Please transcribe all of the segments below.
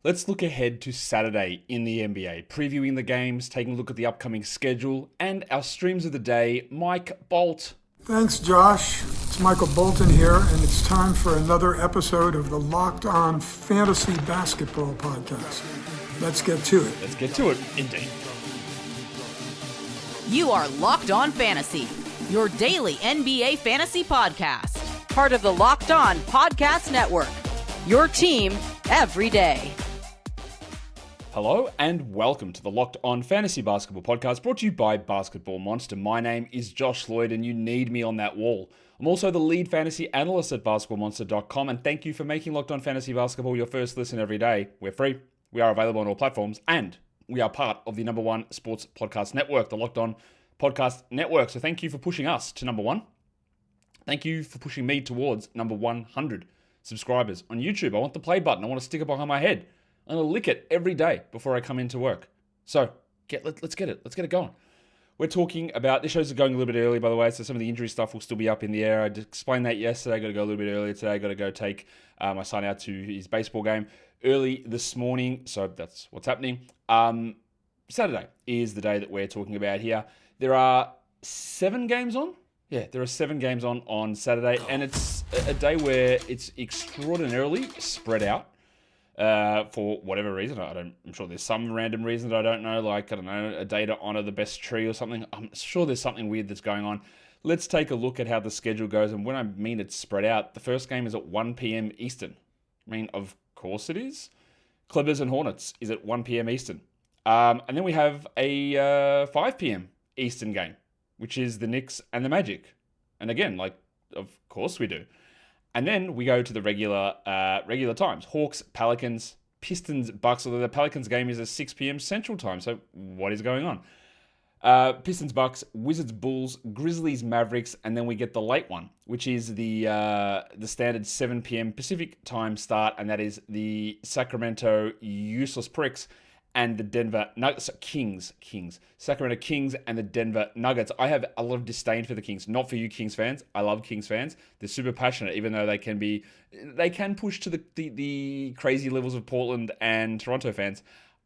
Let's look ahead to Saturday in the NBA, previewing the games, taking a look at the upcoming schedule, and our streams of the day. Mike Bolt. Thanks, Josh. It's Michael Bolton here, and it's time for another episode of the Locked On Fantasy Basketball Podcast. Let's get to it. Let's get to it, indeed. You are Locked On Fantasy, your daily NBA fantasy podcast. Part of the Locked On Podcast Network, your team every day. Hello and welcome to the Locked On Fantasy Basketball Podcast, brought to you by Basketball Monster. My name is Josh Lloyd and you need me on that wall. I'm also the lead fantasy analyst at basketballmonster.com, and thank you for making Locked On Fantasy Basketball your first listen every day. We're free, we are available on all platforms, and we are part of the number one sports podcast network, the Locked On Podcast Network. So thank you for pushing us to number one. Thank you for pushing me towards number 100 subscribers on YouTube. I want the play button. I want to stick it behind my head. I'm going to lick it every day before I come into work. So let's get it. Let's get it going. We're talking about, this show's going a little bit early, by the way, so some of the injury stuff will still be up in the air. I explained that yesterday. I got to go a little bit earlier today. I got to go take my son out to his baseball game early this morning. So that's what's happening. Saturday is the day that we're talking about here. There are 7 games on. Yeah, there are 7 games on Saturday, and it's a day where it's extraordinarily spread out. For whatever reason, I'm sure there's some random reason that I don't know, like, I don't know, a day to honor the best tree or something. I'm sure there's something weird that's going on. Let's take a look at how the schedule goes, and when I mean it's spread out, the first game is at 1 p.m. Eastern. I mean, of course it is. Clippers and Hornets is at 1 p.m. Eastern. And then we have a 5 p.m. Eastern game, which is the Knicks and the Magic. And again, like, of course we do. And then we go to the regular times. Hawks, Pelicans, Pistons, Bucks. Although the Pelicans game is at 6 p.m. Central Time. So what is going on? Pistons, Bucks, Wizards, Bulls, Grizzlies, Mavericks, and then we get the late one, which is the standard 7 p.m. Pacific Time start, and that is the Sacramento Useless Pricks and the Denver Nuggets, Kings, Sacramento Kings and the Denver Nuggets. I have a lot of disdain for the Kings, not for you Kings fans. I love Kings fans. They're super passionate, even though they can push to the crazy levels of Portland and Toronto fans.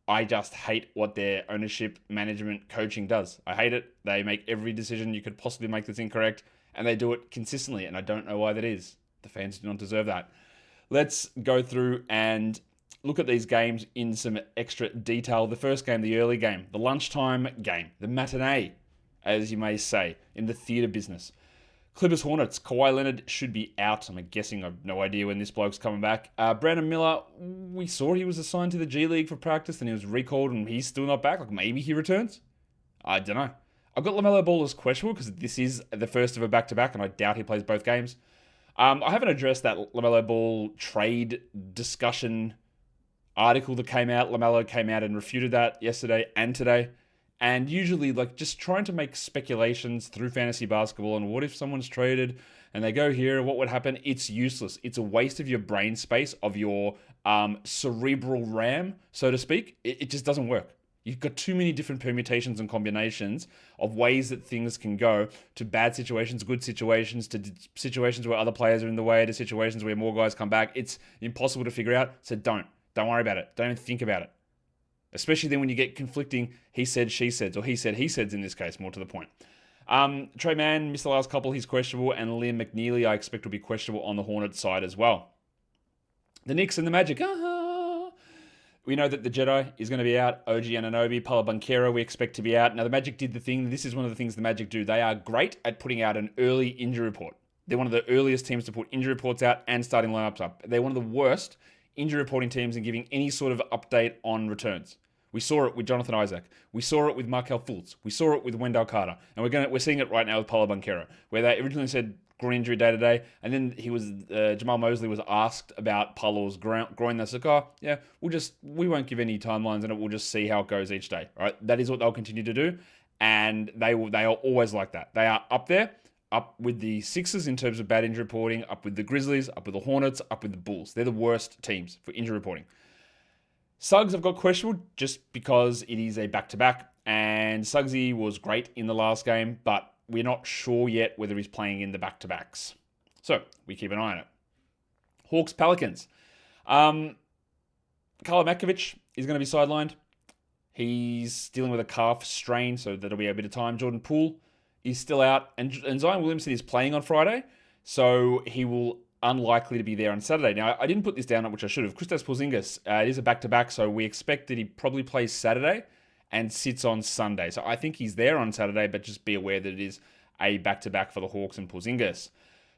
I just hate what their ownership, management, coaching does. I hate it. They make every decision you could possibly make that's incorrect, and they do it consistently, and I don't know why that is. The fans do not deserve that. Let's go through and look at these games in some extra detail. The first game, the early game, the lunchtime game, the matinee, as you may say, in the theater business. Clippers Hornets, Kawhi Leonard should be out. I'm guessing, I've no idea when this bloke's coming back. Brandon Miller, we saw he was assigned to the G League for practice and he was recalled and he's still not back. Like, maybe he returns? I don't know. I've got LaMelo Ball as questionable because this is the first of a back-to-back and I doubt he plays both games. I haven't addressed that LaMelo Ball trade discussion article that came out. LaMelo came out and refuted that yesterday and today. And usually, like, just trying to make speculations through fantasy basketball and what if someone's traded and they go here, what would happen? It's useless. It's a waste of your brain space, of your cerebral RAM, so to speak. It just doesn't work. You've got too many different permutations and combinations of ways that things can go, to bad situations, good situations, to situations where other players are in the way, to situations where more guys come back. It's impossible to figure out, so don't worry about it. Don't even think about it. Especially then when you get conflicting he said, she said, or he said, he said in this case, more to the point. Trey Mann missed the last couple. He's questionable. And Liam McNeely, I expect, will be questionable on the Hornets side as well. The Knicks and the Magic. We know that the Jedi is going to be out. OG Anunoby, Paolo Banchero, we expect to be out. Now, the Magic did the thing. This is one of the things the Magic do. They are great at putting out an early injury report. They're one of the earliest teams to put injury reports out and starting lineups up. They're one of the worst injury reporting teams and giving any sort of update on returns. We saw it with Jonathan Isaac. We saw it with Markelle Fultz. We saw it with Wendell Carter. And we're seeing it right now with Paolo Banchero, where they originally said groin injury day to day, and then Jamal Mosley was asked about Paolo's groin. They said, yeah, we won't give any timelines on it. We'll just see how it goes each day. All right, that is what they'll continue to do, and they are always like that. They are up there, up with the Sixers in terms of bad injury reporting, up with the Grizzlies, up with the Hornets, up with the Bulls. They're the worst teams for injury reporting. Suggs I've got questionable just because it is a back-to-back, and Suggsy was great in the last game, but we're not sure yet whether he's playing in the back-to-backs. So we keep an eye on it. Hawks, Pelicans. Karla Matkovic is going to be sidelined. He's dealing with a calf strain, so that'll be a bit of time. Jordan Poole is still out, and Zion Williamson is playing on Friday, so he will unlikely to be there on Saturday. Now, I didn't put this down, which I should have. Kristaps Porzingis, it is a back-to-back, so we expect that he probably plays Saturday and sits on Sunday. So I think he's there on Saturday, but just be aware that it is a back-to-back for the Hawks and Porzingis.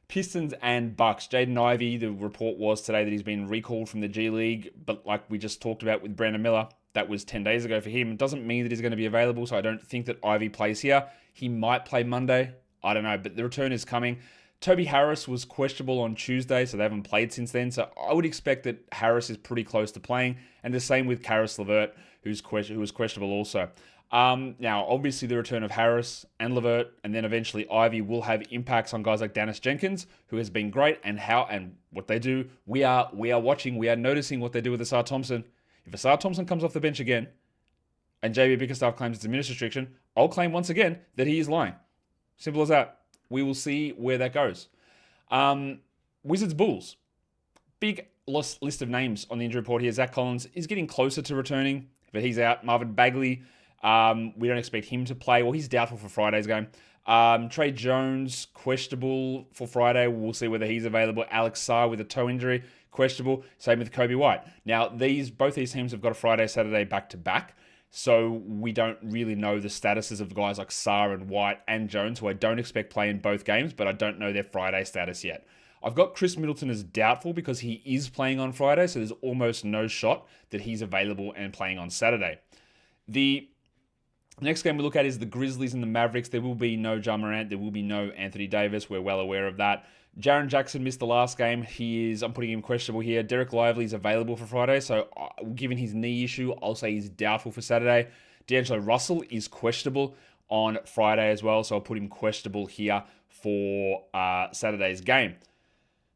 Pistons and Bucks. Jaden Ivey, the report was today that he's been recalled from the G League, but like we just talked about with Brandon Miller, that was 10 days ago for him. It doesn't mean that he's going to be available, so I don't think that Ivey plays here. He might play Monday. I don't know, but the return is coming. Toby Harris was questionable on Tuesday, so they haven't played since then. So I would expect that Harris is pretty close to playing, and the same with Karis LeVert, who was questionable also. Now, obviously, the return of Harris and LeVert, and then eventually Ivey will have impacts on guys like Dennis Jenkins, who has been great, and what they do. We are watching, we are noticing what they do with Asar Thompson. If Asar Thompson comes off the bench again, and JB Bickerstaff claims it's a minutes restriction, I'll claim once again that he is lying. Simple as that. We will see where that goes. Wizards Bulls. Big list of names on the injury report here. Zach Collins is getting closer to returning, but he's out. Marvin Bagley, we don't expect him to play. Well, he's doubtful for Friday's game. Trey Jones, questionable for Friday. We'll see whether he's available. Alex Sarr with a toe injury, questionable. Same with Kobe White. Now, both these teams have got a Friday, Saturday back-to-back. So we don't really know the statuses of guys like Sarr and White and Jones, who I don't expect play in both games, but I don't know their Friday status yet. I've got Chris Middleton as doubtful because he is playing on Friday, so there's almost no shot that he's available and playing on Saturday. The next game we look at is the Grizzlies and the Mavericks. There will be no Ja Morant. There will be no Anthony Davis. We're well aware of that. Jaren Jackson missed the last game. I'm putting him questionable here. Derek Lively is available for Friday, so given his knee issue, I'll say he's doubtful for Saturday. D'Angelo Russell is questionable on Friday as well, so I'll put him questionable here for Saturday's game.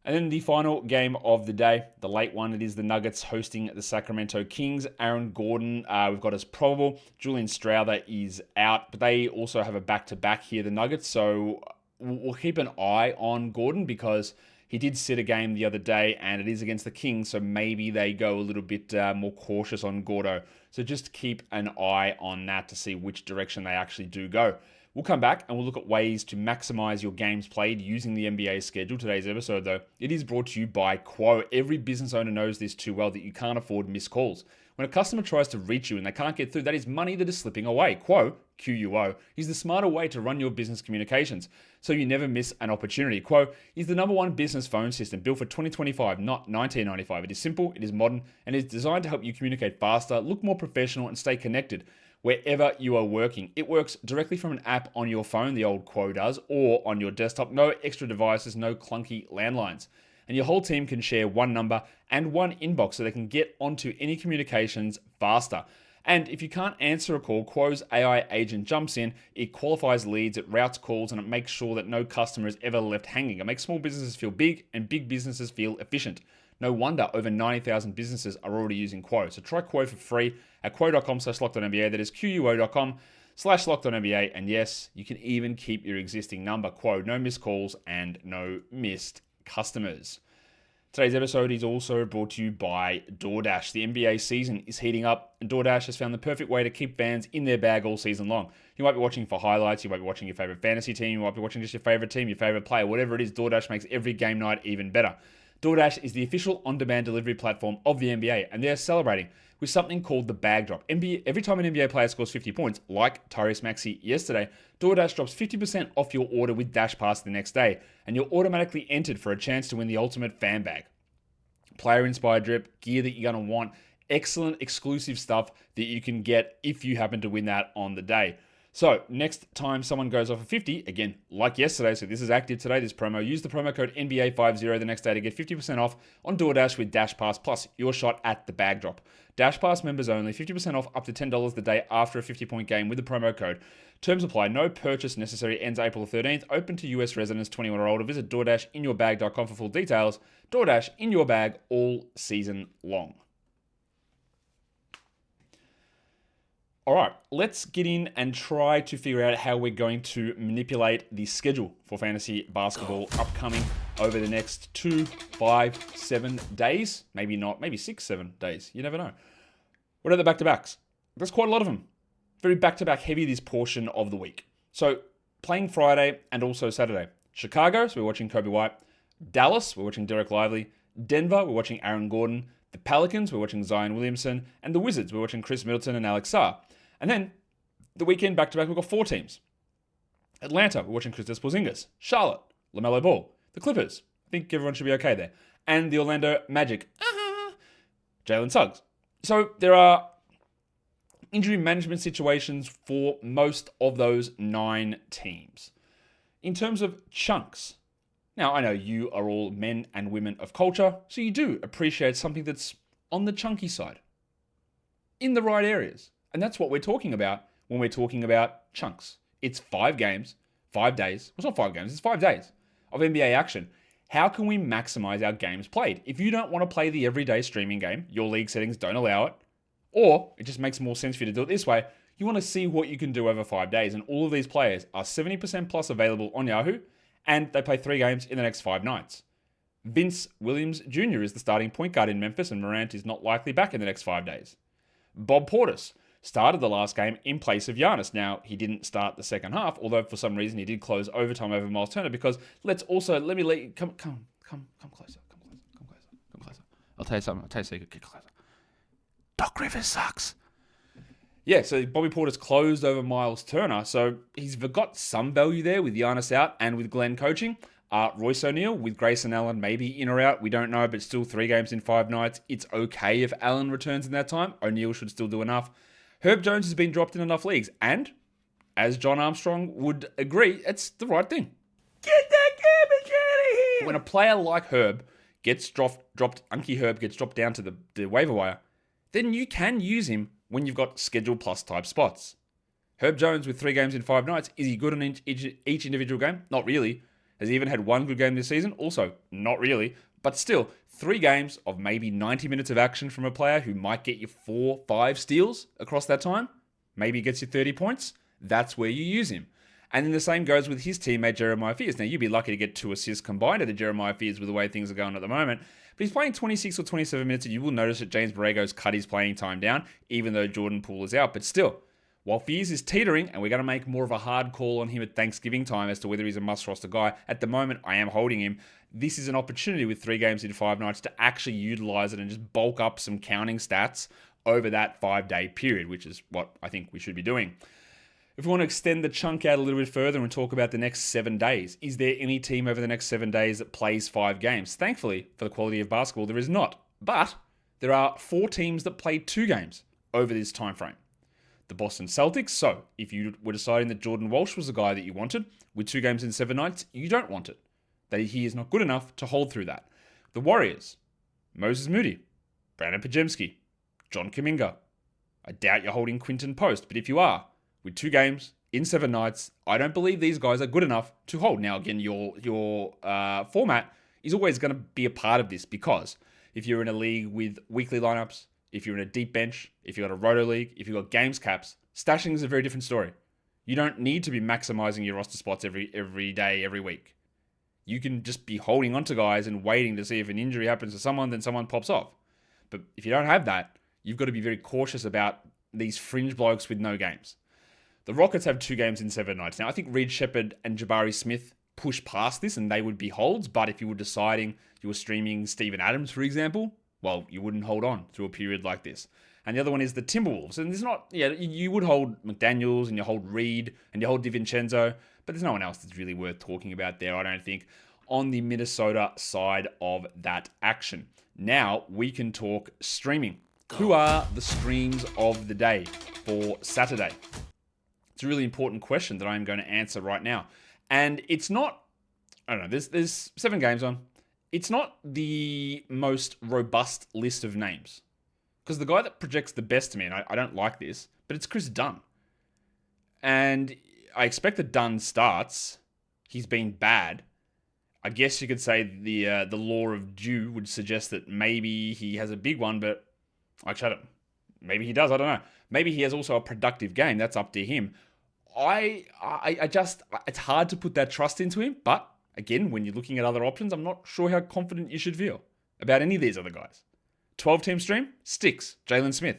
And then the final game of the day, the late one, it is the Nuggets hosting the Sacramento Kings. Aaron Gordon, we've got as probable. Julian Strawther is out, but they also have a back-to-back here, the Nuggets, so we'll keep an eye on Gordon because he did sit a game the other day and it is against the Kings, so maybe they go a little bit more cautious on Gordo. So just keep an eye on that to see which direction they actually do go. We'll come back and we'll look at ways to maximize your games played using the NBA schedule. Today's episode, though, it is brought to you by Quo. Every business owner knows this too well that you can't afford missed calls. When a customer tries to reach you and they can't get through, that is money that is slipping away. Quo, Q-U-O, is the smarter way to run your business communications so you never miss an opportunity. Quo is the #1 business phone system built for 2025, not 1995. It is simple, it is modern, and it is designed to help you communicate faster, look more professional, and stay connected wherever you are working. It works directly from an app on your phone, the old Quo does, or on your desktop. No extra devices, no clunky landlines. And your whole team can share one number and one inbox so they can get onto any communications faster. And if you can't answer a call, Quo's AI agent jumps in, it qualifies leads, it routes calls, and it makes sure that no customer is ever left hanging. It makes small businesses feel big and big businesses feel efficient. No wonder over 90,000 businesses are already using Quo. So try Quo for free at quo.com/lockedonnba. That is quo.com/lockedonnba. And yes, you can even keep your existing number. Quo, no missed calls and no missed customers. Today's episode is also brought to you by DoorDash. The NBA season is heating up, and DoorDash has found the perfect way to keep fans in their bag all season long. You might be watching for highlights, you might be watching your favorite fantasy team, you might be watching just your favorite team, your favorite player, whatever it is, DoorDash makes every game night even better. DoorDash is the official on-demand delivery platform of the NBA, and they're celebrating with something called the bag drop. Every time an NBA player scores 50 points, like Tyrese Maxey yesterday, DoorDash drops 50% off your order with Dash Pass the next day, and you're automatically entered for a chance to win the ultimate fan bag. Player-inspired drip, gear that you're going to want, excellent exclusive stuff that you can get if you happen to win that on the day. So next time someone goes off a 50, again, like yesterday, so this is active today, this promo, use the promo code NBA50 the next day to get 50% off on DoorDash with Dash Pass, plus your shot at the bag drop. Dash Pass members only, 50% off up to $10 the day after a 50-point game with the promo code. Terms apply, no purchase necessary, ends April 13th, open to US residents 21 or older. Visit DoorDashinyourbag.com for full details. DoorDash in your bag all season long. All right, let's get in and try to figure out how we're going to manipulate the schedule for fantasy basketball upcoming over the next 2, 5, 7 days. Maybe not, maybe 6, 7 days. You never know. What are the back-to-backs? There's quite a lot of them. Very back-to-back heavy this portion of the week. So playing Friday and also Saturday. Chicago, so we're watching Kobe White. Dallas, we're watching Derek Lively. Denver, we're watching Aaron Gordon. The Pelicans, we're watching Zion Williamson. And the Wizards, we're watching Chris Middleton and Alex Sarr. And then the weekend back-to-back, we've got 4 teams. Atlanta, we're watching Kristaps Porzingis. Charlotte, LaMelo Ball. The Clippers, I think everyone should be okay there. And the Orlando Magic, Jalen Suggs. So there are injury management situations for most of those 9 teams. In terms of chunks, now I know you are all men and women of culture, so you do appreciate something that's on the chunky side, in the right areas. And that's what we're talking about when we're talking about chunks. It's 5 games, 5 days. Well, it's not 5 games, it's 5 days of NBA action. How can we maximize our games played? If you don't want to play the everyday streaming game, your league settings don't allow it, or it just makes more sense for you to do it this way, you want to see what you can do over 5 days. And all of these players are 70% plus available on Yahoo, and they play 3 games in the next 5 nights. Vince Williams Jr. is the starting point guard in Memphis, and Morant is not likely back in the next 5 days. Bob Portis started the last game in place of Giannis. Now, he didn't start the second half, although for some reason he did close overtime over Miles Turner, because let me let you, come closer. I'll tell you something, so you can get closer. Doc Rivers sucks. Yeah, so Bobby Portis closed over Miles Turner, so he's got some value there with Giannis out and with Glenn coaching. Royce O'Neal with Grayson Allen maybe in or out, we don't know, but still 3 games in 5 nights. It's okay if Allen returns in that time. O'Neal should still do enough. Herb Jones has been dropped in enough leagues, and as John Armstrong would agree, it's the right thing. Get that garbage out of here! When a player like Herb gets dropped, Unky Herb gets dropped down to the waiver wire, then you can use him when you've got schedule plus type spots. Herb Jones with 3 games in 5 nights, is he good in each individual game? Not really. Has he even had 1 good game this season? Also, not really. But still, 3 games of maybe 90 minutes of action from a player who might get you 4, 5 steals across that time, maybe gets you 30 points, that's where you use him. And then the same goes with his teammate Jeremiah Fears. Now, you'd be lucky to get 2 assists combined out of Jeremiah Fears with the way things are going at the moment. But he's playing 26 or 27 minutes, and you will notice that James Borrego's cut his playing time down, even though Jordan Poole is out. But still, while Fears is teetering, and we're going to make more of a hard call on him at Thanksgiving time as to whether he's a must-roster guy, at the moment, I am holding him. This is an opportunity with 3 games in 5 nights to actually utilize it and just bulk up some counting stats over that 5-day period, which is what I think we should be doing. If we want to extend the chunk out a little bit further and talk about the next 7 days, is there any team over the next 7 days that plays 5 games? Thankfully, for the quality of basketball, there is not. But there are 4 teams that play 2 games over this time frame. The Boston Celtics, so if you were deciding that Jordan Walsh was the guy that you wanted, with 2 games in 7 nights, you don't want it. That he is not good enough to hold through that. The Warriors, Moses Moody, Brandon Pajemski, John Kuminga. I doubt you're holding Quinton Post, but if you are, with 2 games in 7 nights, I don't believe these guys are good enough to hold. Now, again, your format is always going to be a part of this, because if you're in a league with weekly lineups, if you're in a deep bench, if you've got a roto league, if you've got games caps, stashing is a very different story. You don't need to be maximizing your roster spots every day, every week. You can just be holding onto guys and waiting to see if an injury happens to someone, then someone pops off. But if you don't have that, you've got to be very cautious about these fringe blokes with no games. The Rockets have 2 games in 7 nights. Now, I think Reed Shepherd and Jabari Smith push past this and they would be holds, but if you were deciding you were streaming Steven Adams, for example, well, you wouldn't hold on through a period like this. And the other one is the Timberwolves. And there's not, you would hold McDaniels and you hold Reed and you hold DiVincenzo, but there's no one else that's really worth talking about there, I don't think, on the Minnesota side of that action. Now we can talk streaming. Who are the streams of the day for Saturday? It's a really important question that I'm going to answer right now. And it's not, I don't know, there's 7 games on. It's not the most robust list of names. Because the guy that projects the best to me, and I don't like this, but it's Chris Dunn. And I expect that Dunn starts. He's been bad. I guess you could say the law of due would suggest that maybe he has a big one, but I shut him. Maybe he does. I don't know. Maybe he has also a productive game. That's up to him. I just, it's hard to put that trust into him. But again, when you're looking at other options, I'm not sure how confident you should feel about any of these other guys. 12-team stream, sticks, Jalen Smith.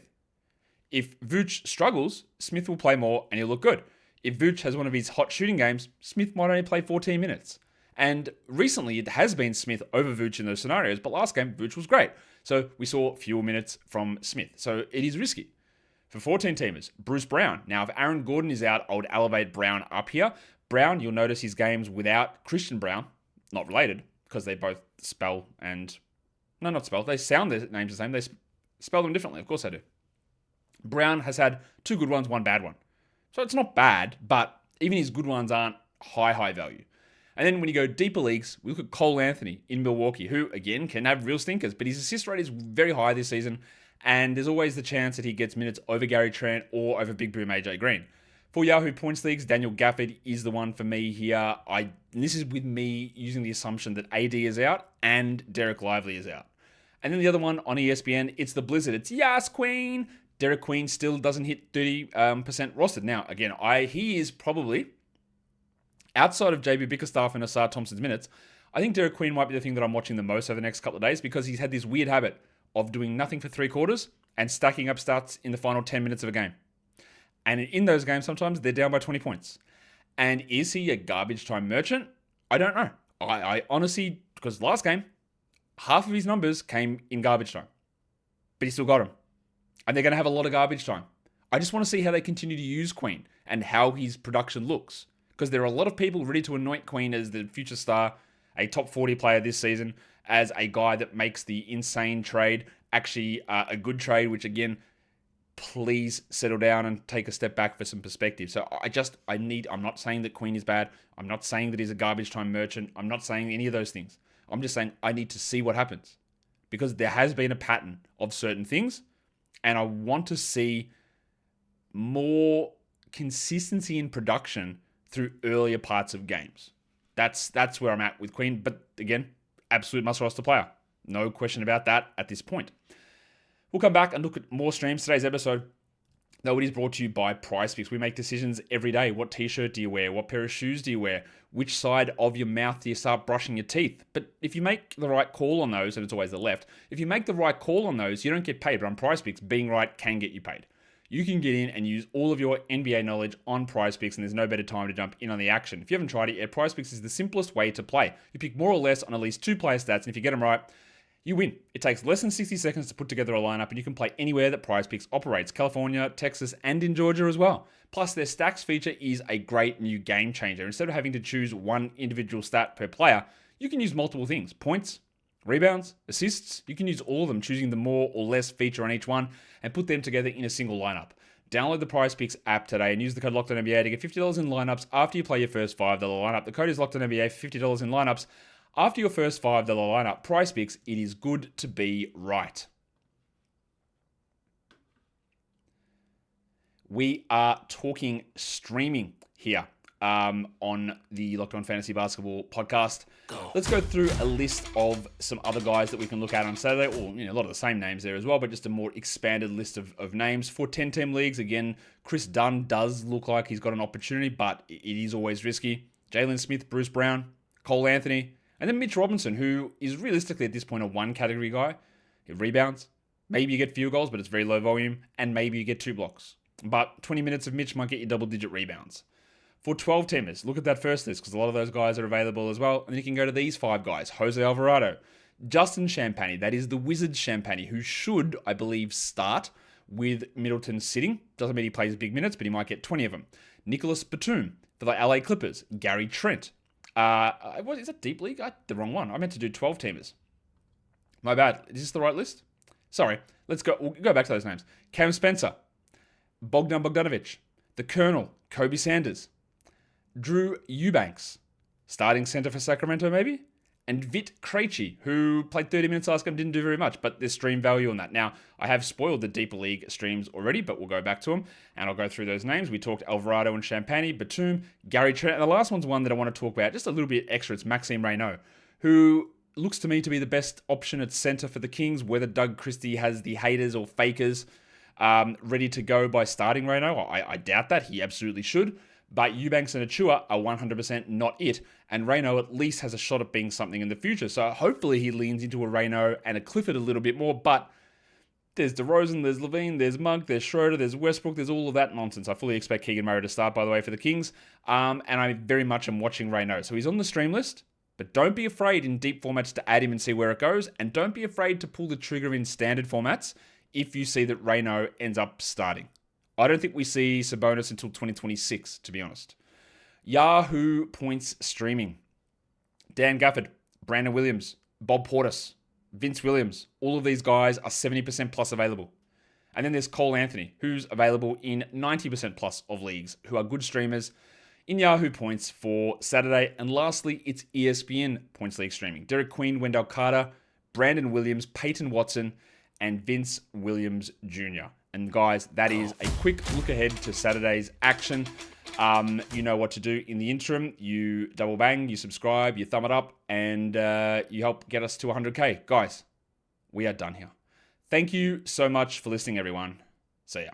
If Vooch struggles, Smith will play more and he'll look good. If Vooch has one of his hot shooting games, Smith might only play 14 minutes. And recently, it has been Smith over Vooch in those scenarios, but last game, Vooch was great. So we saw fewer minutes from Smith. So it is risky. For 14-teamers, Bruce Brown. Now, if Aaron Gordon is out, I would elevate Brown up here. Brown, you'll notice his games without Christian Brown, not related, because they both spell and... No, not spell. They sound their names the same. They spell them differently. Of course they do. Brown has had 2 good ones, 1 bad one. So it's not bad, but even his good ones aren't high value. And then when you go deeper leagues, we look at Cole Anthony in Milwaukee, who, again, can have real stinkers, but his assist rate is very high this season, and there's always the chance that he gets minutes over Gary Trent or over Big Boom AJ Green. For Yahoo Points Leagues, Daniel Gafford is the one for me here. This is with me using the assumption that AD is out and Derek Lively is out. And then the other one on ESPN, it's the Blizzard. It's Yas Queen. Derek Queen still doesn't hit 30% rostered. Now, again, he is probably, outside of JB Bickerstaff and Asar Thompson's minutes, I think Derek Queen might be the thing that I'm watching the most over the next couple of days because he's had this weird habit of doing nothing for 3 quarters and stacking up stats in the final 10 minutes of a game. And in those games, sometimes they're down by 20 points. And is he a garbage time merchant? I don't know. I honestly, because last game, half of his numbers came in garbage time. But he still got them. And they're going to have a lot of garbage time. I just want to see how they continue to use Queen and how his production looks. Because there are a lot of people ready to anoint Queen as the future star, a top 40 player this season, as a guy that makes the insane trade actually a good trade, which again, please settle down and take a step back for some perspective. So I'm not saying that Queen is bad. I'm not saying that he's a garbage time merchant. I'm not saying any of those things. I'm just saying I need to see what happens. Because there has been a pattern of certain things, and I want to see more consistency in production through earlier parts of games. That's where I'm at with Queen. But again, absolute must roster player. No question about that at this point. We'll come back and look at more streams. Today's episode, though, it is brought to you by PrizePicks. We make decisions every day. What t-shirt do you wear? What pair of shoes do you wear? Which side of your mouth do you start brushing your teeth? But if you make the right call on those, and it's always the left, if you make the right call on those, you don't get paid. But on PrizePicks, being right can get you paid. You can get in and use all of your NBA knowledge on PrizePicks, and there's no better time to jump in on the action. If you haven't tried it yet, PrizePicks is the simplest way to play. You pick more or less on at least 2 player stats, and if you get them right, you win. It takes less than 60 seconds to put together a lineup, and you can play anywhere that PrizePicks operates. California, Texas, and in Georgia as well. Plus, their stacks feature is a great new game changer. Instead of having to choose one individual stat per player, you can use multiple things. Points, rebounds, assists. You can use all of them, choosing the more or less feature on each one, and put them together in a single lineup. Download the PrizePicks app today and use the code LOCKEDONNBA to get $50 in lineups after you play your first $5 lineup. The code is LOCKEDONNBA for $50 in lineups after your first $5 lineup. PrizePicks, it is good to be right. We are talking streaming here on the Locked On Fantasy Basketball podcast. Let's go through a list of some other guys that we can look at on Saturday. Or, a lot of the same names there as well, but just a more expanded list of names. For 10-team leagues, again, Chris Dunn does look like he's got an opportunity, but it is always risky. Jalen Smith, Bruce Brown, Cole Anthony, and then Mitch Robinson, who is realistically at this point a one-category guy. He rebounds. Maybe you get field goals, but it's very low volume, and maybe you get 2 blocks. But 20 minutes of Mitch might get you double-digit rebounds. For 12-teamers, look at that first list, because a lot of those guys are available as well. And then you can go to these 5 guys. Jose Alvarado, Justin Champagny, that is the Wizards Champagny, who should, I believe, start with Middleton sitting. Doesn't mean he plays big minutes, but he might get 20 of them. Nicholas Batum for the LA Clippers. Gary Trent. Is that Deep League? The wrong one. I meant to do 12-teamers. My bad. Is this the right list? Sorry. We'll go back to those names. Cam Spencer. Bogdan Bogdanovic, the Colonel, Kobe Sanders, Drew Eubanks, starting center for Sacramento maybe, and Vit Krejci, who played 30 minutes last game, didn't do very much, but there's stream value on that. Now, I have spoiled the Deeper League streams already, but we'll go back to them, and I'll go through those names. We talked Alvarado and Champagny, Batum, Gary Trent, and the last one's one that I want to talk about just a little bit extra. It's Maxime Reynaud, who looks to me to be the best option at center for the Kings, whether Doug Christie has the haters or fakers. ready to go by starting Reno. I doubt that. He absolutely should. But Eubanks and Achua are 100% not it. And Reno at least has a shot at being something in the future. So hopefully he leans into a Reno and a Clifford a little bit more. But there's DeRozan, there's Levine, there's Monk, there's Schroeder, there's Westbrook, there's all of that nonsense. I fully expect Keegan Murray to start, by the way, for the Kings. And I very much am watching Reno. So he's on the stream list. But don't be afraid in deep formats to add him and see where it goes. And don't be afraid to pull the trigger in standard formats if you see that Reno ends up starting. I don't think we see Sabonis until 2026, to be honest. Yahoo points streaming. Dan Gafford, Brandon Williams, Bob Portis, Vince Williams. All of these guys are 70% plus available. And then there's Cole Anthony, who's available in 90% plus of leagues, who are good streamers in Yahoo points for Saturday. And lastly, it's ESPN Points League streaming. Derek Queen, Wendell Carter, Brandon Williams, Peyton Watson, and Vince Williams Jr. And guys, that is a quick look ahead to Saturday's action. You know what to do in the interim. You double bang, you subscribe, you thumb it up, and you help get us to 100K. Guys, we are done here. Thank you so much for listening, everyone. See ya.